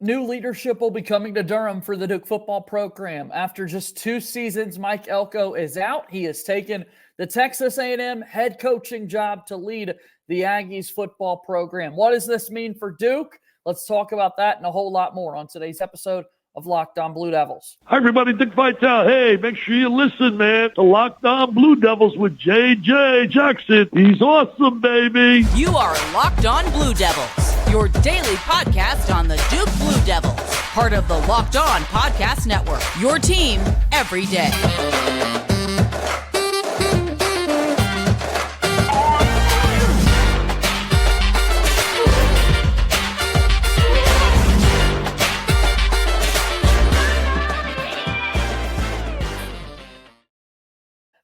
New leadership will be coming to Durham for the Duke football program. After just 2 seasons, Mike Elko is out. He has taken the Texas A&M head coaching job to lead the Aggies football program. What does this mean for Duke? Let's talk about that and a whole lot more on today's episode of Locked On Blue Devils. Hi, everybody. Dick Vitale. Hey, make sure you listen, man, to Locked On Blue Devils with J.J. Jackson. He's awesome, baby. You are Locked On Blue Devils, your daily podcast on the Duke Blue Devils, part of the Locked On Podcast Network, your team every day.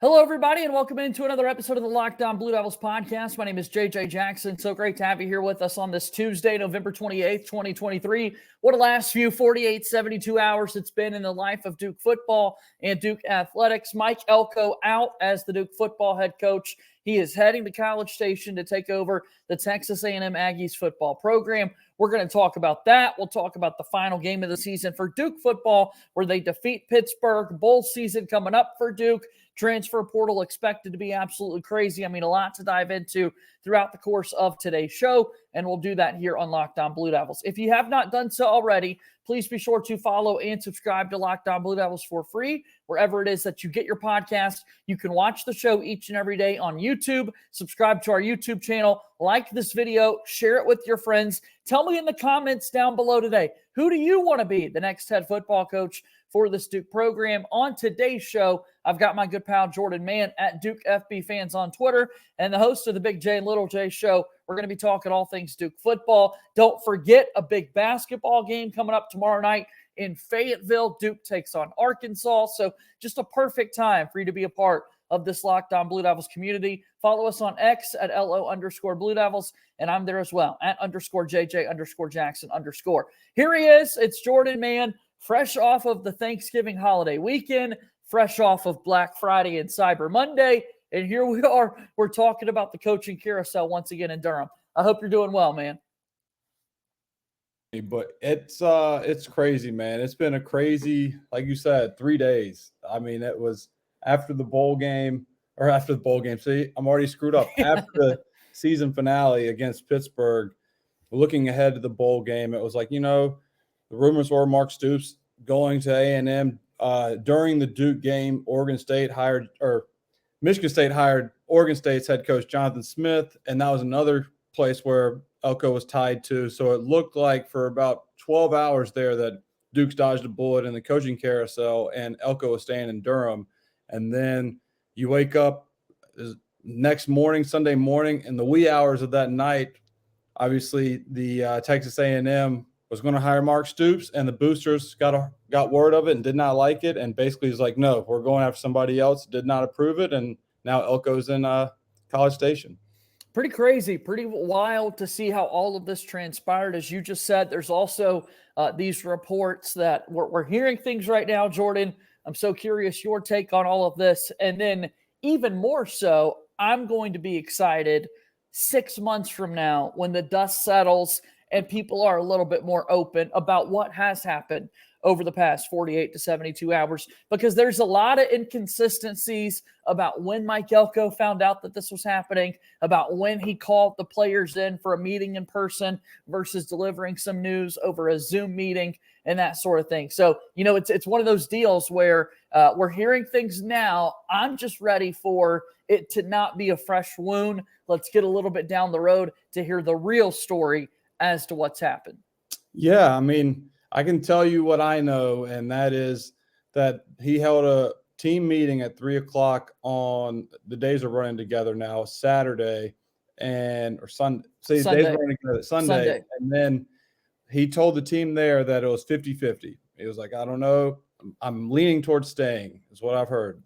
Hello, everybody, and welcome into another episode of the Locked On Blue Devils podcast. My name is J.J. Jackson. So great to have you here with us on this Tuesday, November 28th, 2023. What a last few 48, 72 hours it's been in the life of Duke football and Duke athletics. Mike Elko out as the Duke football head coach. He is heading to College Station to take over the Texas A&M Aggies football program. We're going to talk about that. We'll talk about the final game of the season for Duke football, where they defeat Pittsburgh. Bowl season coming up for Duke. Transfer portal expected to be absolutely crazy. I mean, a lot to dive into throughout the course of today's show, and we'll do that here on Locked On Blue Devils. If you have not done so already, please be sure to follow and subscribe to Locked On Blue Devils for free, wherever it is that you get your podcast. You can watch the show each and every day on YouTube. Subscribe to our YouTube channel, like this video, share it with your friends. Tell me in the comments down below today, who do you want to be the next head football coach for this Duke program? On today's show, I've got my good pal Jordan Mann at Duke FB Fans on Twitter and the host of the Big J and Little J show. We're going to be talking all things Duke football. Don't forget a big basketball game coming up tomorrow night in Fayetteville. Duke takes on Arkansas. So just a perfect time for you to be a part of this Locked On Blue Devils community. Follow us on X at LO_Blue Devils, and I'm there as well at _JJ_Jackson_. Here he is. It's Jordan Mann, fresh off of the Thanksgiving holiday weekend, fresh off of Black Friday and Cyber Monday. And here we are. We're talking about the coaching carousel once again in Durham. I hope you're doing well, man. But it's crazy, man. It's been a crazy, like you said, 3 days. I mean, it was after the bowl game. See, I'm already screwed up. After the season finale against Pittsburgh, looking ahead to the bowl game, it was like, the rumors were Mark Stoops going to A&M. During the Duke game, Michigan State hired Oregon State's head coach Jonathan Smith, and that was another place where Elko was tied to. So it looked like for about 12 hours there that Duke's dodged a bullet in the coaching carousel, and Elko was staying in Durham. And then you wake up next morning, Sunday morning, in the wee hours of that night, obviously the Texas A&M was going to hire Mark Stoops, and the boosters got word of it and did not like it, and basically was like, no, we're going after somebody else, did not approve it, and now Elko's in College Station. Pretty crazy, pretty wild to see how all of this transpired. As you just said, there's also these reports that we're hearing things right now, Jordan. I'm so curious your take on all of this. And then even more so, I'm going to be excited 6 months from now when the dust settles and people are a little bit more open about what has happened over the past 48 to 72 hours, because there's a lot of inconsistencies about when Mike Elko found out that this was happening, about when he called the players in for a meeting in person versus delivering some news over a Zoom meeting and that sort of thing. So, it's one of those deals where we're hearing things now. I'm just ready for it to not be a fresh wound. Let's get a little bit down the road to hear the real story as to what's happened. Yeah, I mean, I can tell you what I know, and that is that he held a team meeting at 3:00 on the days are running together now, Saturday or Sunday. See, Sunday. Days are running together, Sunday. And then he told the team there that it was 50-50. He was like, I don't know. I'm leaning towards staying, is what I've heard.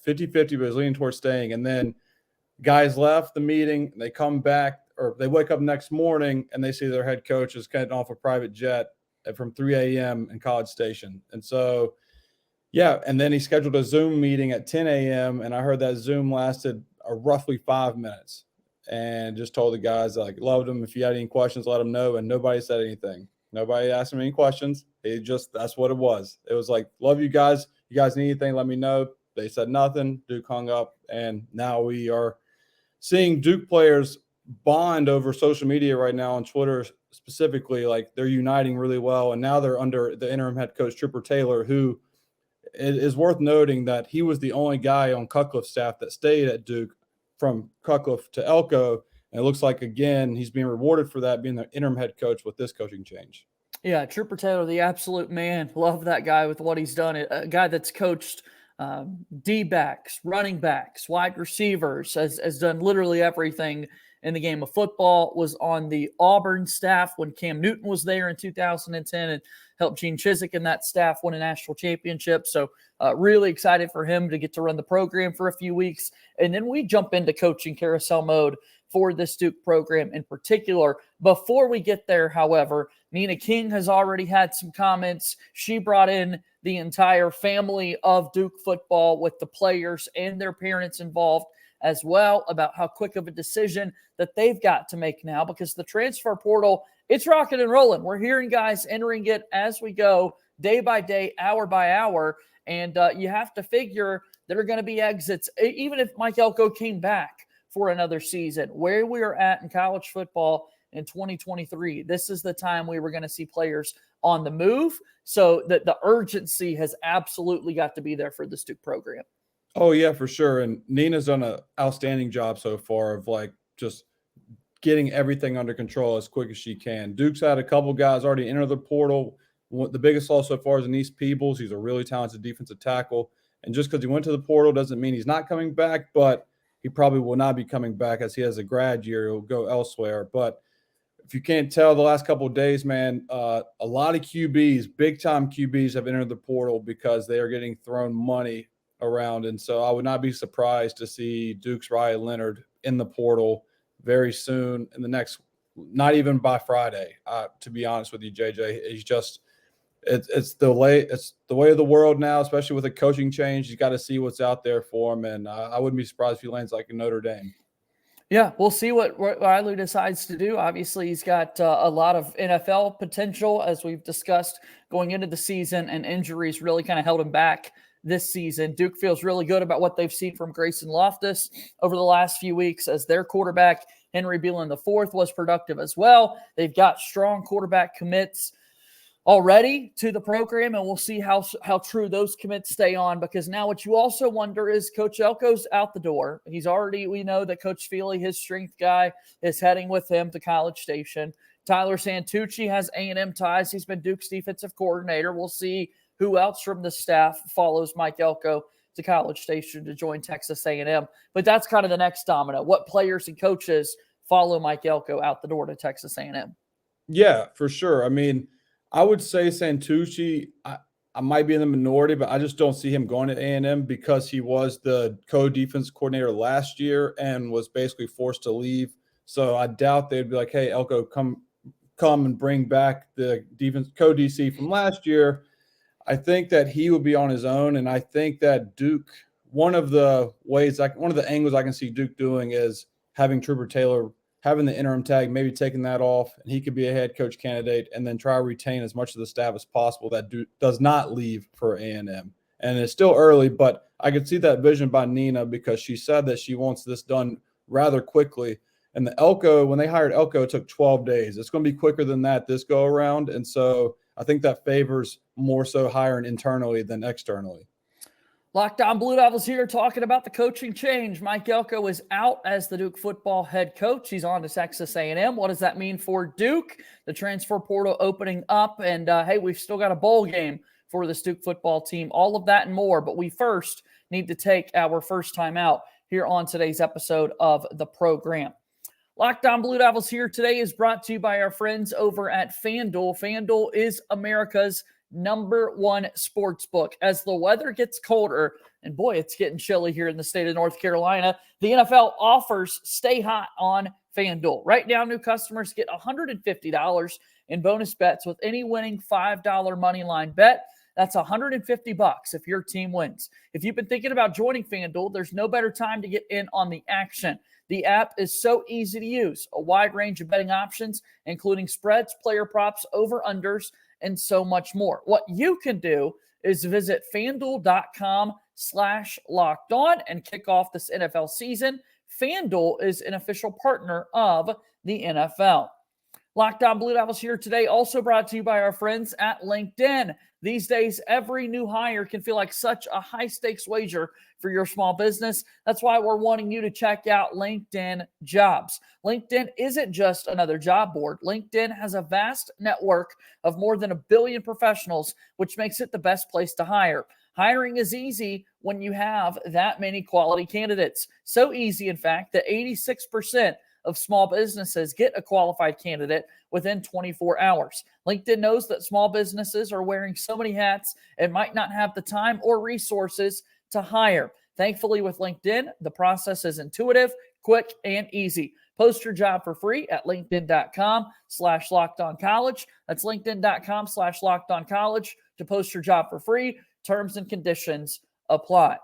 50-50, but he's leaning towards staying. And then guys left the meeting, and they come back, or they wake up next morning and they see their head coach is getting off a private jet from 3 a.m. in College Station. And so, yeah, and then he scheduled a Zoom meeting at 10 a.m. and I heard that Zoom lasted roughly 5 minutes, and just told the guys, like, loved them. If you had any questions, let them know. And nobody said anything. Nobody asked him any questions. That's what it was. It was like, love you guys. You guys need anything, let me know. They said nothing. Duke hung up. And now we are seeing Duke players bond over social media right now on Twitter specifically. Like, they're uniting really well. And now they're under the interim head coach, Trooper Taylor, who it is worth noting that he was the only guy on Cutcliffe's staff that stayed at Duke from Cutcliffe to Elco. And it looks like, again, he's being rewarded for that, being the interim head coach with this coaching change. Yeah, Trooper Taylor, the absolute man. Love that guy with what he's done. A guy that's coached D-backs, running backs, wide receivers, has done literally everything in the game of football, was on the Auburn staff when Cam Newton was there in 2010 and helped Gene Chizik and that staff win a national championship. So really excited for him to get to run the program for a few weeks. And then we jump into coaching carousel mode for this Duke program in particular. Before we get there, however, Nina King has already had some comments. She brought in the entire family of Duke football with the players and their parents involved as well about how quick of a decision that they've got to make now, because the transfer portal, it's rocking and rolling. We're hearing guys entering it as we go, day by day, hour by hour, and you have to figure there are going to be exits. Even if Mike Elko came back for another season, where we are at in college football in 2023, this is the time we were going to see players on the move. So that the urgency has absolutely got to be there for this Duke program. Oh, yeah, for sure. And Nina's done an outstanding job so far of like just getting everything under control as quick as she can. Duke's had a couple guys already enter the portal. The biggest loss so far is Anise Peebles. He's a really talented defensive tackle. And just because he went to the portal doesn't mean he's not coming back, but he probably will not be coming back as he has a grad year. He'll go elsewhere. But if you can't tell, the last couple of days, man, a lot of QBs, big-time QBs have entered the portal because they are getting thrown money around. And so I would not be surprised to see Duke's Riley Leonard in the portal very soon in the next, not even by Friday, to be honest with you, JJ. He's just it's the way of the world now, especially with a coaching change. He's got to see what's out there for him, and I wouldn't be surprised if he lands like in Notre Dame. Yeah, we'll see what Riley decides to do. Obviously, he's got a lot of NFL potential, as we've discussed, going into the season, and injuries really kind of held him back this season. Duke feels really good about what they've seen from Grayson Loftus over the last few weeks, as their quarterback, Henry Beelan IV, was productive as well. They've got strong quarterback commits already to the program, and we'll see how true those commits stay on, because now what you also wonder is Coach Elko's out the door. We know that Coach Feely, his strength guy, is heading with him to College Station. Tyler Santucci has A&M ties. He's been Duke's defensive coordinator. We'll see who else from the staff follows Mike Elko to College Station to join Texas A&M. But that's kind of the next domino. What players and coaches follow Mike Elko out the door to Texas A&M? Yeah, for sure. I mean, I would say Santucci, I might be in the minority, but I just don't see him going to A&M because he was the co-defense coordinator last year and was basically forced to leave. So I doubt they'd be like, hey, Elko, come and bring back the defense co-DC from last year. I think that he will be on his own, and I think that Duke, one of the angles I can see Duke doing is having Trooper Taylor having the interim tag, maybe taking that off, and he could be a head coach candidate, and then try to retain as much of the staff as possible that does not leave for A&M. And it's still early, but I could see that vision by Nina, because she said that she wants this done rather quickly. And the Elko, when they hired Elko, it took 12 days. It's going to be quicker than that this go around. And so I think that favors more so hiring internally than externally. Locked On Blue Devils here, talking about the coaching change. Mike Elko is out as the Duke football head coach. He's on to Texas A&M. What does that mean for Duke? The transfer portal opening up, and hey, we've still got a bowl game for this Duke football team. All of that and more, but we first need to take our first time out here on today's episode of the program. Locked On Blue Devils here today is brought to you by our friends over at FanDuel. FanDuel is America's #1 sports book. As the weather gets colder, and boy, it's getting chilly here in the state of North Carolina, the NFL offers stay hot on FanDuel. Right now, new customers get $150 in bonus bets with any winning $5 money line bet. That's $150 if your team wins. If you've been thinking about joining FanDuel, there's no better time to get in on the action. The app is so easy to use, a wide range of betting options, including spreads, player props, over-unders, and so much more. What you can do is visit FanDuel.com/lockedon and kick off this NFL season. FanDuel is an official partner of the NFL. Locked On Blue Devils here today, also brought to you by our friends at LinkedIn. These days, every new hire can feel like such a high-stakes wager for your small business. That's why we're wanting you to check out LinkedIn Jobs. LinkedIn isn't just another job board. LinkedIn has a vast network of more than 1 billion professionals, which makes it the best place to hire. Hiring is easy when you have that many quality candidates. So easy, in fact, that 86% of small businesses get a qualified candidate within 24 hours. LinkedIn knows that small businesses are wearing so many hats and might not have the time or resources to hire. Thankfully, with LinkedIn, the process is intuitive, quick, and easy. Post your job for free at linkedin.com/lockedoncollege. That's linkedin.com/lockedoncollege to post your job for free. Terms and conditions apply.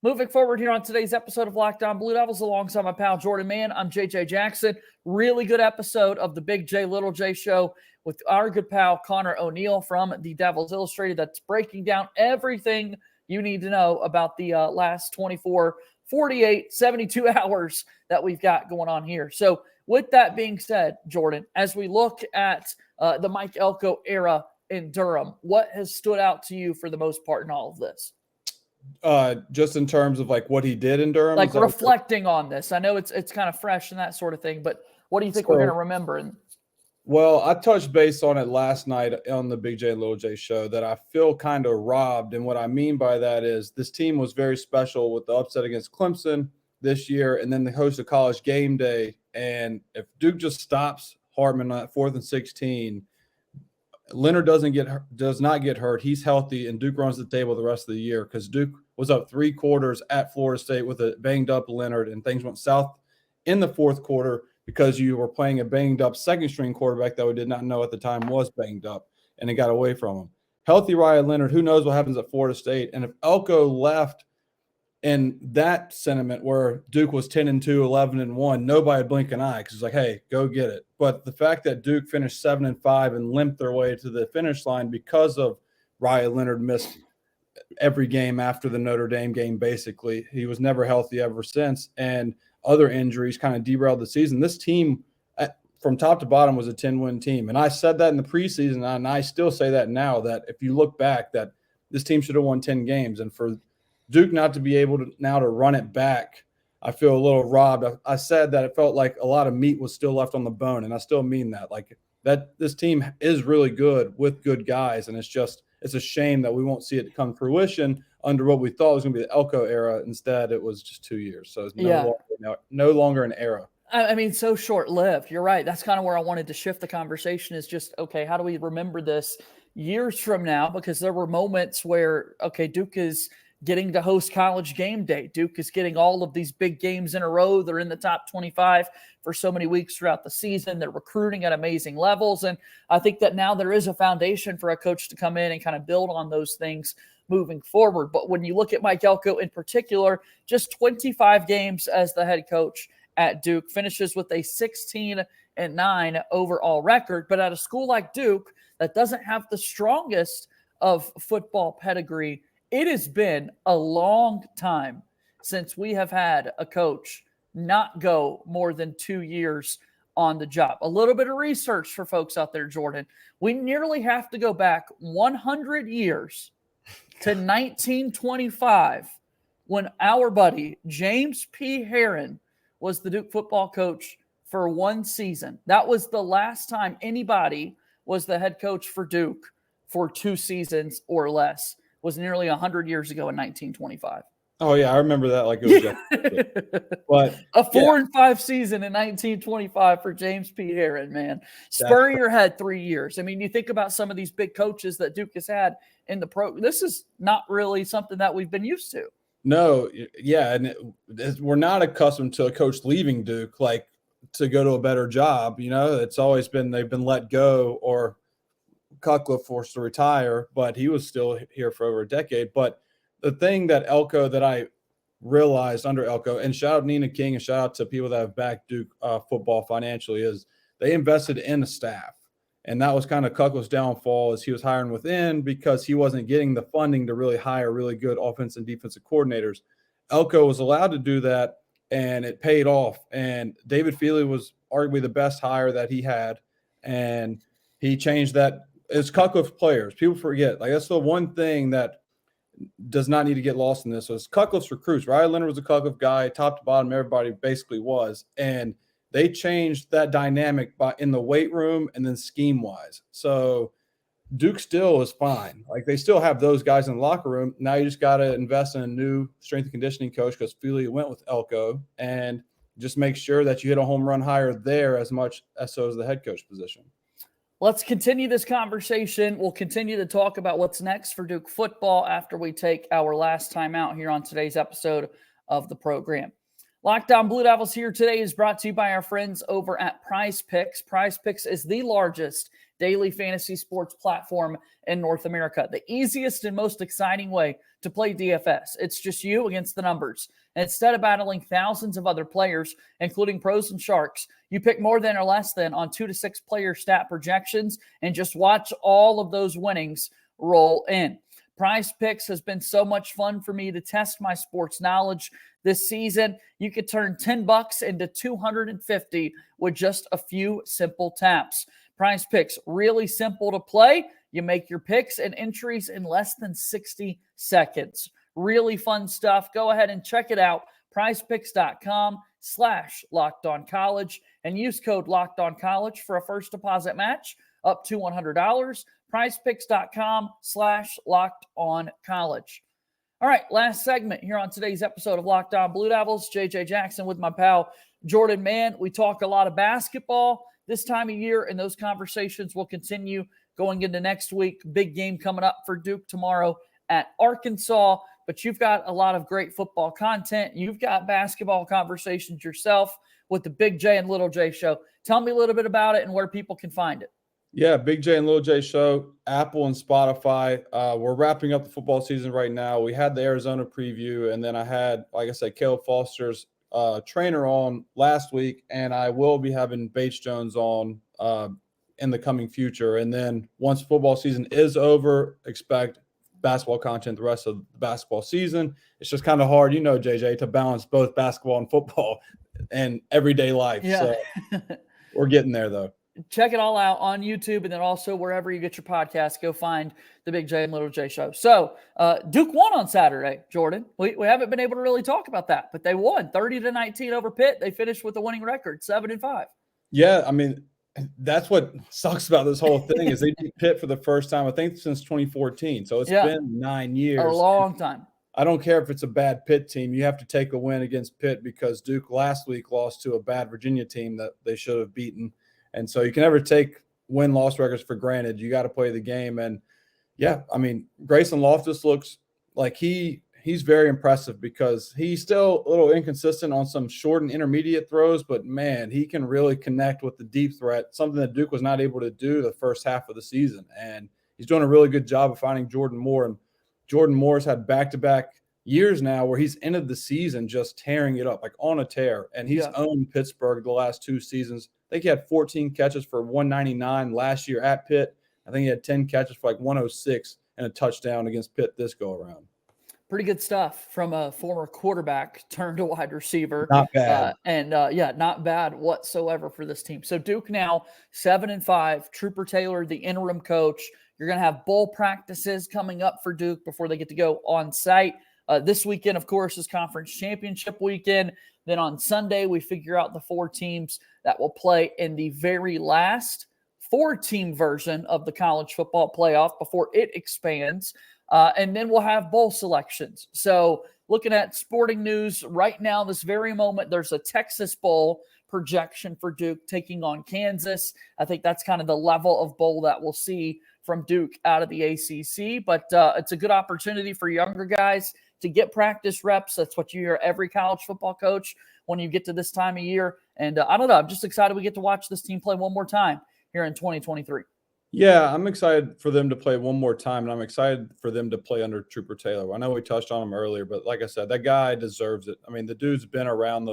Moving forward here on today's episode of Locked On Blue Devils, alongside my pal Jordan Mann, I'm JJ Jackson. Really good episode of the Big J, Little J show with our good pal Connor O'Neill from the Devils Illustrated that's breaking down everything you need to know about the last 24, 48, 72 hours that we've got going on here. So with that being said, Jordan, as we look at the Mike Elko era in Durham, what has stood out to you for the most part in all of this? Just in terms of like what he did in Durham, like reflecting on this. I know it's kind of fresh and that sort of thing, but what do you think we're going to remember? Well, I touched base on it last night on the Big J and Little J show that I feel kind of robbed. And what I mean by that is this team was very special with the upset against Clemson this year, and then the host of College Game Day. And if Duke just stops Hartman at 4th and 16, Leonard does not get hurt. He's healthy, and Duke runs the table the rest of the year because Duke was up 3 quarters at Florida State with a banged-up Leonard, and things went south in the 4th quarter because you were playing a banged-up second-string quarterback that we did not know at the time was banged up, and it got away from him. Healthy Ryan Leonard, who knows what happens at Florida State? And if Elko left in that sentiment where Duke was 10-2, 11-1, nobody would blink an eye because it's like, hey, go get it. But the fact that Duke finished 7-5 and limped their way to the finish line because of Ryan Leonard missed every game after the Notre Dame game, basically. He was never healthy ever since, and other injuries kind of derailed the season. This team, from top to bottom, was a 10-win team. And I said that in the preseason, and I still say that now, that if you look back, that this team should have won 10 games. And for Duke not to be able to now to run it back, I feel a little robbed. I said that it felt like a lot of meat was still left on the bone, and I still mean that. Like that, this team is really good with good guys, and it's a shame that we won't see it come fruition under what we thought was going to be the Elko era. Instead, it was just 2 years, so it's no longer an era. I mean, so short-lived. You're right. That's kind of where I wanted to shift the conversation is just, okay, how do we remember this years from now? Because there were moments where, okay, Duke is getting to host College Game Day. Duke is getting all of these big games in a row. They're in the top 25 for so many weeks throughout the season. They're recruiting at amazing levels. And I think that now there is a foundation for a coach to come in and kind of build on those things moving forward. But when you look at Mike Elko in particular, just 25 games as the head coach at Duke, finishes with a 16-9 overall record. But at a school like Duke that doesn't have the strongest of football pedigree, it has been a long time since we have had a coach not go more than 2 years on the job. A little bit of research for folks out there, Jordan. We nearly have to go back 100 years to 1925 when our buddy James P. Herron was the Duke football coach for 1 season. That was the last time anybody was the head coach for Duke for 2 seasons or less. Was nearly 100 years ago in 1925. Oh, yeah, I remember that like it was yesterday. But a 4-5 season in 1925 for James P. Herron, man. Spur your head 3 years. I mean, you think about some of these big coaches that Duke has had in the pro. This is not really something that we've been used to. No, yeah, and we're not accustomed to a coach leaving Duke, like to go to a better job. You know, it's always been they've been let go or Cutcliffe forced to retire, but he was still here for over a decade. But the thing that Elko that I realized under Elko, and shout out Nina King and shout out to people that have backed Duke football financially, is they invested in the staff. And that was kind of Kucklow's downfall, as he was hiring within because he wasn't getting the funding to really hire really good offensive and defensive coordinators. Elko was allowed to do that, and it paid off. And David Feely was arguably the best hire that he had, and he changed that. It's Kucklow's players. People forget. Like, that's the one thing that does not need to get lost in this. So it's Kucklow's recruits. Riley Leonard was a Kucklow guy, top to bottom. Everybody basically was, and they changed that dynamic in the weight room and then scheme wise. So Duke still is fine. Like, they still have those guys in the locker room. Now you just got to invest in a new strength and conditioning coach because Feely went with Elko, and just make sure that you hit a home run higher there as much as so as the head coach position. Let's continue this conversation. We'll continue to talk about what's next for Duke football after we take our last time out here on today's episode of the program. Locked On Blue Devils here today is brought to you by our friends over at PrizePicks. PrizePicks is the largest daily fantasy sports platform in North America. The easiest and most exciting way to play DFS. It's just you against the numbers. And instead of battling thousands of other players, including pros and sharks, you pick more than or less than on 2 to 6 player stat projections and just watch all of those winnings roll in. PrizePicks has been so much fun for me to test my sports knowledge this season. You could turn $10 into $250 with just a few simple taps. PrizePicks, really simple to play. You make your picks and entries in less than 60 seconds. Really fun stuff. Go ahead and check it out. PrizePicks.com/LockedOnCollege and use code LockedOnCollege for a first deposit match up to $100. PrizePicks.com/LockedOnCollege. All right, last segment here on today's episode of Locked On Blue Devils. JJ Jackson with my pal Jordan Mann. We talk a lot of basketball this time of year, and those conversations will continue going into next week. Big game coming up for Duke tomorrow at Arkansas. But you've got a lot of great football content. You've got basketball conversations yourself with the Big J and Little J show. Tell me a little bit about it and where people can find it. Yeah, Big J and Little J show, Apple and Spotify. We're wrapping up the football season right now. We had the Arizona preview, and then I had, like I said, Caleb Foster's trainer on last week, and I will be having Bates Jones on in the coming future. And then once football season is over, expect basketball content the rest of the basketball season. It's just kind of hard, JJ, to balance both basketball and football and everyday life. Yeah. So we're getting there, though. Check it all out on YouTube, and then also wherever you get your podcast, go find the Big J and Little J show. So Duke won on Saturday, Jordan. We haven't been able to really talk about that, but they won 30-19 over Pitt. They finished with a winning record, 7-5. Yeah, I mean, that's what sucks about this whole thing is they beat Pitt for the first time, I think, since 2014. So it's been 9 years. A long time. I don't care if it's a bad Pitt team. You have to take a win against Pitt because Duke last week lost to a bad Virginia team that they should have beaten. And so you can never take win-loss records for granted. You got to play the game. And, yeah, I mean, Grayson Loftus looks like he's very impressive because he's still a little inconsistent on some short and intermediate throws. But, man, he can really connect with the deep threat, something that Duke was not able to do the first half of the season. And he's doing a really good job of finding Jordan Moore. And Jordan Moore's had back-to-back years now where he's ended the season just tearing it up, like on a tear. And he's owned Pittsburgh the last 2 seasons. I think he had 14 catches for 199 last year at Pitt. I think he had 10 catches for like 106 and a touchdown against Pitt this go-around. Pretty good stuff from a former quarterback turned to wide receiver. Not bad. Not bad whatsoever for this team. So Duke now 7-5. Trooper Taylor, the interim coach. You're going to have bowl practices coming up for Duke before they get to go on site. This weekend, of course, is conference championship weekend. Then on Sunday, we figure out the 4 teams that will play in the very last 4-team version of the college football playoff before it expands. And then we'll have bowl selections. So looking at sporting news right now, this very moment, there's a Texas Bowl projection for Duke taking on Kansas. I think that's kind of the level of bowl that we'll see from Duke out of the ACC. But it's a good opportunity for younger guys to get practice reps. That's what you hear every college football coach when you get to this time of year. And I don't know, I'm just excited we get to watch this team play one more time here in 2023. Yeah, I'm excited for them to play one more time, and I'm excited for them to play under Trooper Taylor. I know we touched on him earlier, but like I said, that guy deserves it. I mean, the dude's been around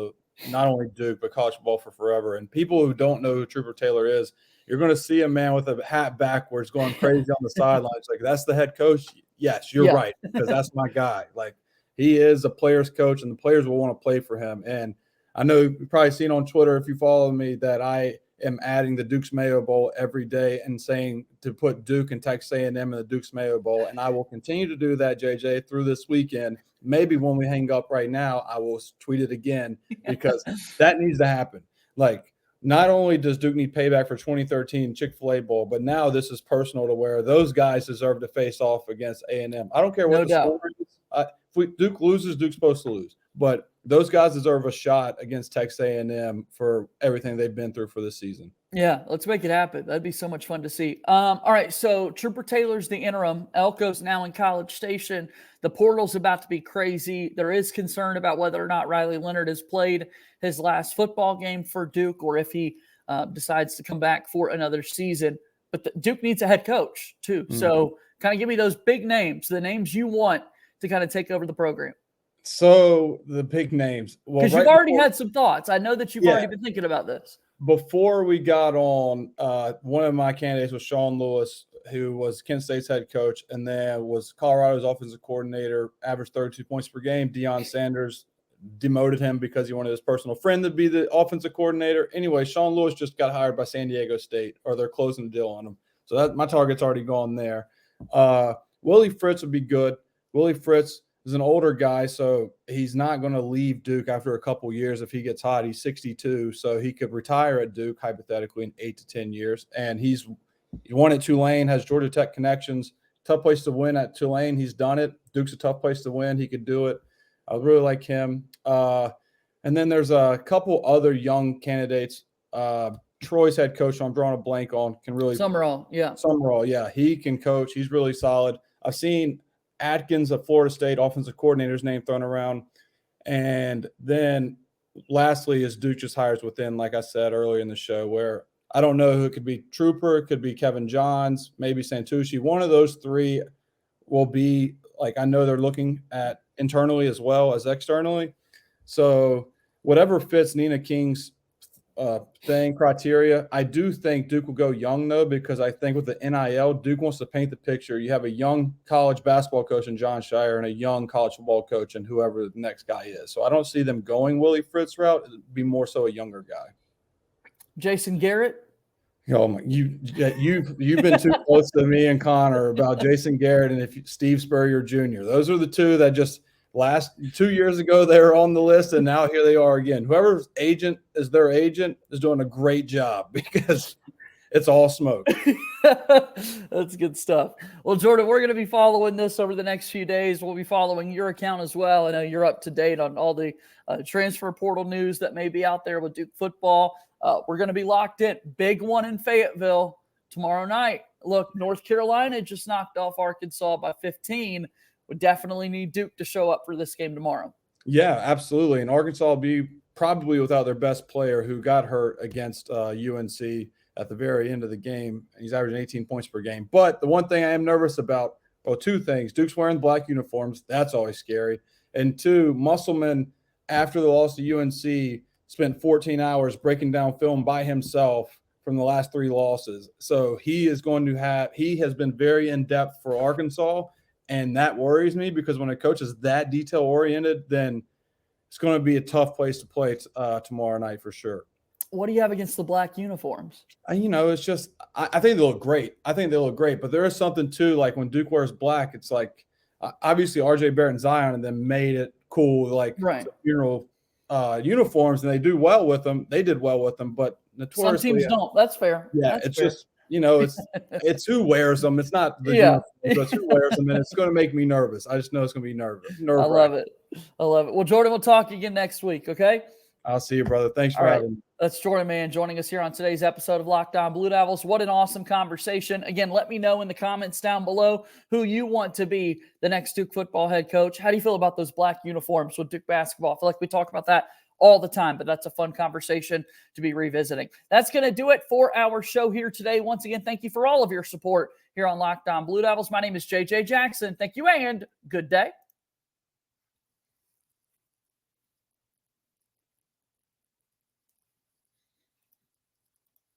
not only Duke, but college football for forever. And people who don't know who Trooper Taylor is, you're going to see a man with a hat backwards going crazy on the sidelines. Like, that's the head coach? Yes, you're right, because that's my guy. Like, he is a player's coach, and the players will want to play for him. And I know you've probably seen on Twitter, if you follow me, that I am adding the Duke's Mayo Bowl every day and saying to put Duke and Texas A&M in the Duke's Mayo Bowl. And I will continue to do that, JJ, through this weekend. Maybe when we hang up right now, I will tweet it again because that needs to happen. Like, not only does Duke need payback for 2013 Chick-fil-A Bowl, but now this is personal to where those guys deserve to face off against A&M. I don't care what the score is. If Duke loses, Duke's supposed to lose. But those guys deserve a shot against Texas A&M for everything they've been through for this season. Yeah, let's make it happen. That'd be so much fun to see. All right, so Trooper Taylor's the interim. Elco's now in College Station. The portal's about to be crazy. There is concern about whether or not Riley Leonard has played his last football game for Duke or if he decides to come back for another season. But Duke needs a head coach too. Mm-hmm. So kind of give me those big names, the names you want to kind of take over the program. So the big names. Because you've already had some thoughts. I know that you've already been thinking about this. Before we got on, one of my candidates was Sean Lewis, who was Kent State's head coach, and then was Colorado's offensive coordinator, averaged 32 points per game. Deion Sanders demoted him because he wanted his personal friend to be the offensive coordinator. Anyway, Sean Lewis just got hired by San Diego State, or they're closing the deal on him. So my target's already gone there. Willie Fritz would be good. Willie Fritz is an older guy, so he's not going to leave Duke after a couple years if he gets hot. He's 62, so he could retire at Duke hypothetically in 8 to 10 years. And he won at Tulane, has Georgia Tech connections. Tough place to win at Tulane. He's done it. Duke's a tough place to win. He could do it. I really like him. And then there's a couple other young candidates. Troy's head coach, so I'm drawing a blank on, can really – Summerall, yeah. He can coach. He's really solid. I've seen – Atkins, a Florida State offensive coordinator's name thrown around. And then lastly is Duke just hires within, like I said earlier in the show, where I don't know who it could be. Trooper, it could be Kevin Johns, maybe Santucci. One of those three will be, like, I know they're looking at internally as well as externally. So whatever fits Nina King's criteria. I do think Duke will go young, though, because I think with the NIL, Duke wants to paint the picture. You have a young college basketball coach in John Shire and a young college football coach and whoever the next guy is. So I don't see them going Willie Fritz route. It'd be more so a younger guy. Jason Garrett. Oh my! You've been too close to me and Connor about Jason Garrett and Steve Spurrier Jr. Those are the two that just last 2 years ago they were on the list, and now here they are again. Whoever's agent is their agent is doing a great job because it's all smoke. That's good stuff. Well, Jordan, we're going to be following this over the next few days. We'll be following your account as well. I know you're up to date on all the transfer portal news that may be out there with Duke football. We're going to be locked in. Big one in Fayetteville tomorrow night. Look, North Carolina just knocked off Arkansas by 15. We definitely need Duke to show up for this game tomorrow. Yeah, absolutely. And Arkansas will be probably without their best player who got hurt against UNC at the very end of the game. He's averaging 18 points per game. But the one thing I am nervous about, well, two things. Duke's wearing black uniforms. That's always scary. And two, Musselman, after the loss to UNC, spent 14 hours breaking down film by himself from the last 3 losses. So he has been very in-depth for Arkansas. And that worries me because when a coach is that detail-oriented, then it's going to be a tough place to play tomorrow night for sure. What do you have against the black uniforms? It's just I think they look great. But there is something, too, like when Duke wears black, it's like obviously R.J. Barrett and Zion and then made it cool, like funeral uniforms, and they do well with them. They did well with them, but notoriously – some teams don't. That's fair. Yeah, it's just – it's who wears them. It's not the uniform, it's who wears them, and it's going to make me nervous. I just know it's going to be nervous. I love it. Well, Jordan, we'll talk again next week, okay? I'll see you, brother. Thanks for having me. That's Jordan Mann joining us here on today's episode of Locked On Blue Devils. What an awesome conversation. Again, let me know in the comments down below who you want to be the next Duke football head coach. How do you feel about those black uniforms with Duke basketball? I feel like we talk about that all the time, but that's a fun conversation to be revisiting. That's going to do it for our show here today. Once again, thank you for all of your support here on Locked On Blue Devils. My name is JJ Jackson. Thank you and good day.